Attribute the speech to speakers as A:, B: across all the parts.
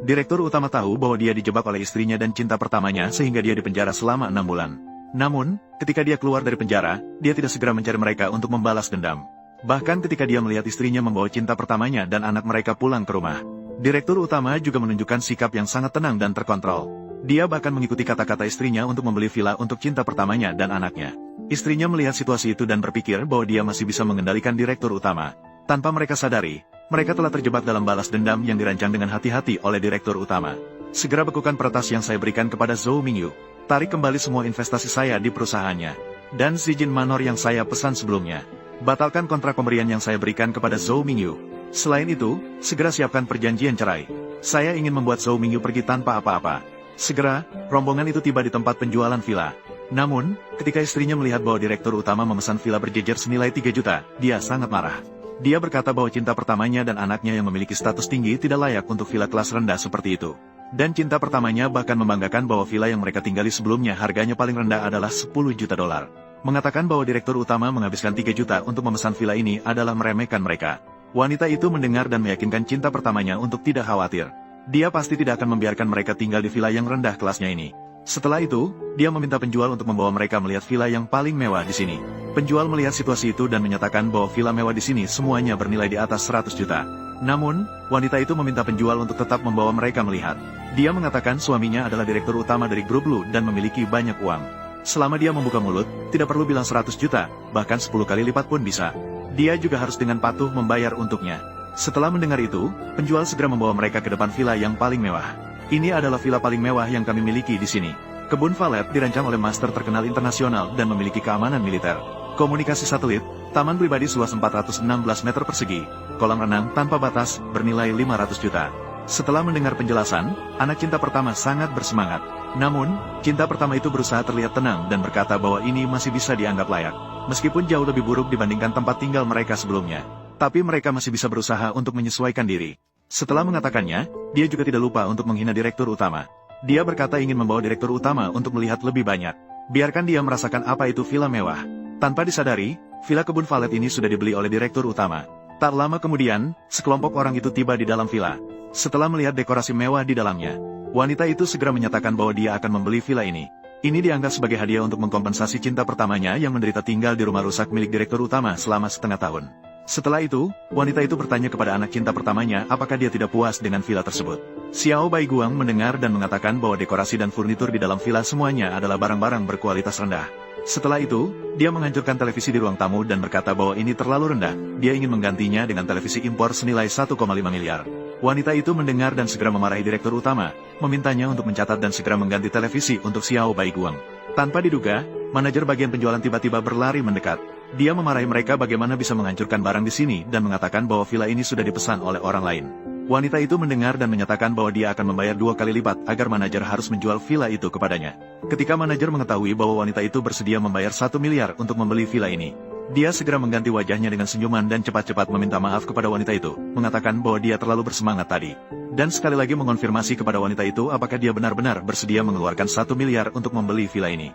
A: Direktur utama tahu bahwa dia dijebak oleh istrinya dan cinta pertamanya sehingga dia dipenjara selama 6 bulan. Namun, ketika dia keluar dari penjara, dia tidak segera mencari mereka untuk membalas dendam. Bahkan ketika dia melihat istrinya membawa cinta pertamanya dan anak mereka pulang ke rumah, Direktur utama juga menunjukkan sikap yang sangat tenang dan terkontrol. Dia bahkan mengikuti kata-kata istrinya untuk membeli villa untuk cinta pertamanya dan anaknya. Istrinya melihat situasi itu dan berpikir bahwa dia masih bisa mengendalikan direktur utama. Tanpa mereka sadari, mereka telah terjebak dalam balas dendam yang dirancang dengan hati-hati oleh direktur utama. Segera bekukan peretas yang saya berikan kepada Zhou Mingyu. Tarik kembali semua investasi saya di perusahaannya. Dan Zijin Manor yang saya pesan sebelumnya. Batalkan kontrak pemberian yang saya berikan kepada Zhou Mingyu. Selain itu, segera siapkan perjanjian cerai. Saya ingin membuat Zhou Mingyu pergi tanpa apa-apa. Segera, rombongan itu tiba di tempat penjualan villa. Namun, ketika istrinya melihat bahwa direktur utama memesan villa berjejer senilai 3 juta, dia sangat marah. Dia berkata bahwa cinta pertamanya dan anaknya yang memiliki status tinggi tidak layak untuk villa kelas rendah seperti itu. Dan cinta pertamanya bahkan membanggakan bahwa villa yang mereka tinggali sebelumnya harganya paling rendah adalah 10 juta dolar. Mengatakan bahwa direktur utama menghabiskan 3 juta untuk memesan villa ini adalah meremehkan mereka. Wanita itu mendengar dan meyakinkan cinta pertamanya untuk tidak khawatir. Dia pasti tidak akan membiarkan mereka tinggal di villa yang rendah kelasnya ini. Setelah itu, dia meminta penjual untuk membawa mereka melihat villa yang paling mewah di sini. Penjual melihat situasi itu dan menyatakan bahwa villa mewah di sini semuanya bernilai di atas 100 juta. Namun, wanita itu meminta penjual untuk tetap membawa mereka melihat. Dia mengatakan suaminya adalah direktur utama dari grup Lu dan memiliki banyak uang. Selama dia membuka mulut, tidak perlu bilang 100 juta, bahkan 10 kali lipat pun bisa. Dia juga harus dengan patuh membayar untuknya. Setelah mendengar itu, penjual segera membawa mereka ke depan villa yang paling mewah. Ini adalah villa paling mewah yang kami miliki di sini. Kebun valet dirancang oleh master terkenal internasional dan memiliki keamanan militer. Komunikasi satelit, taman pribadi seluas 416 meter persegi, kolam renang tanpa batas, bernilai 500 juta. Setelah mendengar penjelasan, anak cinta pertama sangat bersemangat. Namun, cinta pertama itu berusaha terlihat tenang dan berkata bahwa ini masih bisa dianggap layak. Meskipun jauh lebih buruk dibandingkan tempat tinggal mereka sebelumnya. Tapi mereka masih bisa berusaha untuk menyesuaikan diri. Setelah mengatakannya, dia juga tidak lupa untuk menghina direktur utama. Dia berkata ingin membawa direktur utama untuk melihat lebih banyak. Biarkan dia merasakan apa itu villa mewah. Tanpa disadari, villa kebun valet ini sudah dibeli oleh direktur utama. Tak lama kemudian, sekelompok orang itu tiba di dalam villa. Setelah melihat dekorasi mewah di dalamnya, wanita itu segera menyatakan bahwa dia akan membeli villa ini. Ini dianggap sebagai hadiah untuk mengkompensasi cinta pertamanya yang menderita tinggal di rumah rusak milik direktur utama selama setengah tahun. Setelah itu, wanita itu bertanya kepada anak cinta pertamanya apakah dia tidak puas dengan villa tersebut. Xiao Baiguang mendengar dan mengatakan bahwa dekorasi dan furnitur di dalam villa semuanya adalah barang-barang berkualitas rendah. Setelah itu, dia menghancurkan televisi di ruang tamu dan berkata bahwa ini terlalu rendah. Dia ingin menggantinya dengan televisi impor senilai 1,5 miliar. Wanita itu mendengar dan segera memarahi direktur utama, memintanya untuk mencatat dan segera mengganti televisi untuk Xiao Baiguang. Tanpa diduga, manajer bagian penjualan tiba-tiba berlari mendekat. Dia memarahi mereka bagaimana bisa menghancurkan barang di sini dan mengatakan bahwa villa ini sudah dipesan oleh orang lain. Wanita itu mendengar dan menyatakan bahwa dia akan membayar 2 kali lipat agar manajer harus menjual villa itu kepadanya. Ketika manajer mengetahui bahwa wanita itu bersedia membayar 1 miliar untuk membeli villa ini, dia segera mengganti wajahnya dengan senyuman dan cepat-cepat meminta maaf kepada wanita itu, mengatakan bahwa dia terlalu bersemangat tadi. Dan sekali lagi mengonfirmasi kepada wanita itu apakah dia benar-benar bersedia mengeluarkan 1 miliar untuk membeli villa ini.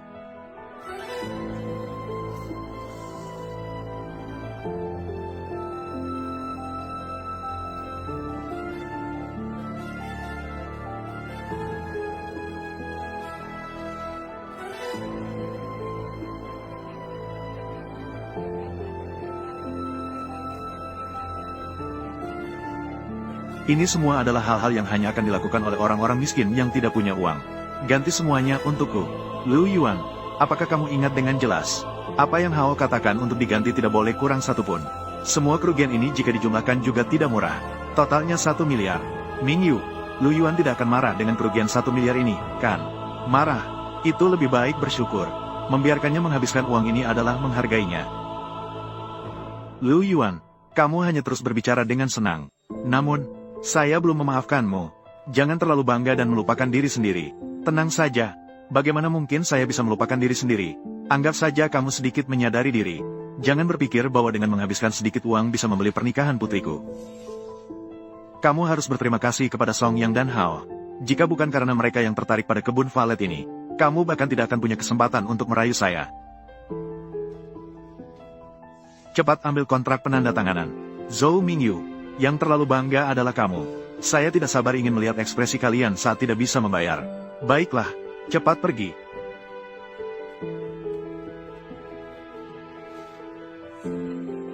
A: Ini semua adalah hal-hal yang hanya akan dilakukan oleh orang-orang miskin yang tidak punya uang. Ganti semuanya untukku. Lu Yuan, apakah kamu ingat dengan jelas? Apa yang Hao katakan untuk diganti tidak boleh kurang satupun. Semua kerugian ini jika dijumlahkan juga tidak murah. Totalnya 1 miliar. Ming Yu, Lu Yuan tidak akan marah dengan kerugian 1 miliar ini, kan? Marah. Itu lebih baik bersyukur. Membiarkannya menghabiskan uang ini adalah menghargainya. Lu Yuan, kamu hanya terus berbicara dengan senang. Namun, saya belum memaafkanmu. Jangan terlalu bangga dan melupakan diri sendiri. Tenang saja. Bagaimana mungkin saya bisa melupakan diri sendiri? Anggap saja kamu sedikit menyadari diri. Jangan berpikir bahwa dengan menghabiskan sedikit uang bisa membeli pernikahan putriku. Kamu harus berterima kasih kepada Song Yang dan Hao. Jika bukan karena mereka yang tertarik pada kebun valet ini, kamu bahkan tidak akan punya kesempatan untuk merayu saya. Cepat ambil kontrak penandatanganan. Zhou Mingyu. Yang terlalu bangga adalah kamu. Saya tidak sabar ingin melihat ekspresi kalian saat tidak bisa membayar. Baiklah, cepat pergi.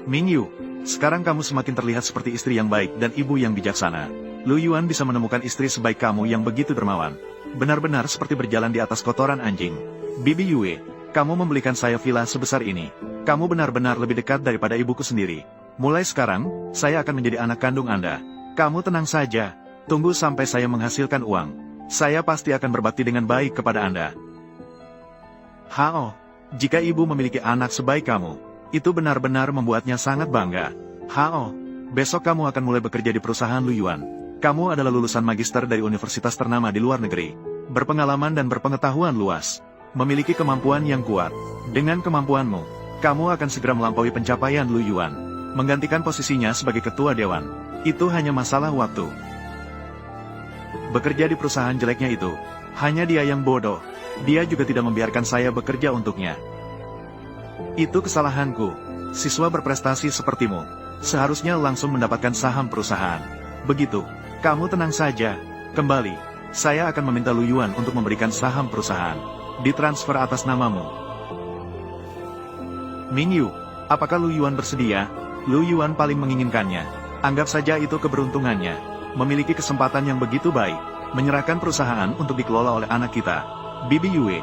A: Mingyu, sekarang kamu semakin terlihat seperti istri yang baik dan ibu yang bijaksana. Lu Yuan bisa menemukan istri sebaik kamu yang begitu dermawan. Benar-benar seperti berjalan di atas kotoran anjing. Bibi Yue, kamu membelikan saya villa sebesar ini. Kamu benar-benar lebih dekat daripada ibuku sendiri. Mulai sekarang, saya akan menjadi anak kandung Anda. Kamu tenang saja. Tunggu sampai saya menghasilkan uang. Saya pasti akan berbakti dengan baik kepada Anda. Hao, jika ibu memiliki anak sebaik kamu, itu benar-benar membuatnya sangat bangga. Hao, besok kamu akan mulai bekerja di perusahaan Lu Yuan. Kamu adalah lulusan magister dari universitas ternama di luar negeri. Berpengalaman dan berpengetahuan luas. Memiliki kemampuan yang kuat. Dengan kemampuanmu, kamu akan segera melampaui pencapaian Lu Yuan. Menggantikan posisinya sebagai ketua dewan. Itu hanya masalah waktu. Bekerja di perusahaan jeleknya itu, hanya dia yang bodoh. Dia juga tidak membiarkan saya bekerja untuknya. Itu kesalahanku. Siswa berprestasi sepertimu, seharusnya langsung mendapatkan saham perusahaan. Begitu, kamu tenang saja. Kembali, saya akan meminta Lu Yuan untuk memberikan saham perusahaan. Ditransfer atas namamu. Mingyu, apakah Lu Yuan bersedia? Lu Yuan paling menginginkannya. Anggap saja itu keberuntungannya. Memiliki kesempatan yang begitu baik. Menyerahkan perusahaan untuk dikelola oleh anak kita. Bibi Yue.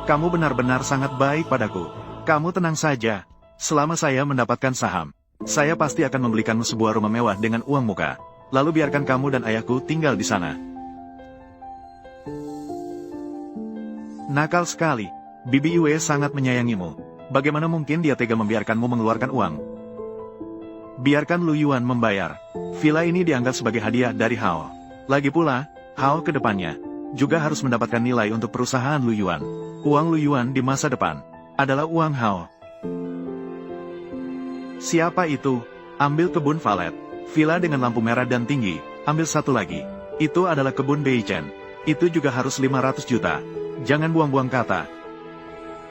A: Kamu benar-benar sangat baik padaku. Kamu tenang saja. Selama saya mendapatkan saham, saya pasti akan membelikanmu sebuah rumah mewah dengan uang muka. Lalu biarkan kamu dan ayahku tinggal di sana. Nakal sekali. Bibi Yue sangat menyayangimu. Bagaimana mungkin dia tega membiarkanmu mengeluarkan uang? Biarkan Lu Yuan membayar. Villa ini dianggap sebagai hadiah dari Hao. Lagi pula, Hao ke depannya juga harus mendapatkan nilai untuk perusahaan Lu Yuan. Uang Lu Yuan di masa depan adalah uang Hao. Siapa itu? Ambil kebun valet. Villa dengan lampu merah dan tinggi. Ambil satu lagi. Itu adalah kebun Beichen. Itu juga harus 500 juta. Jangan buang-buang kata.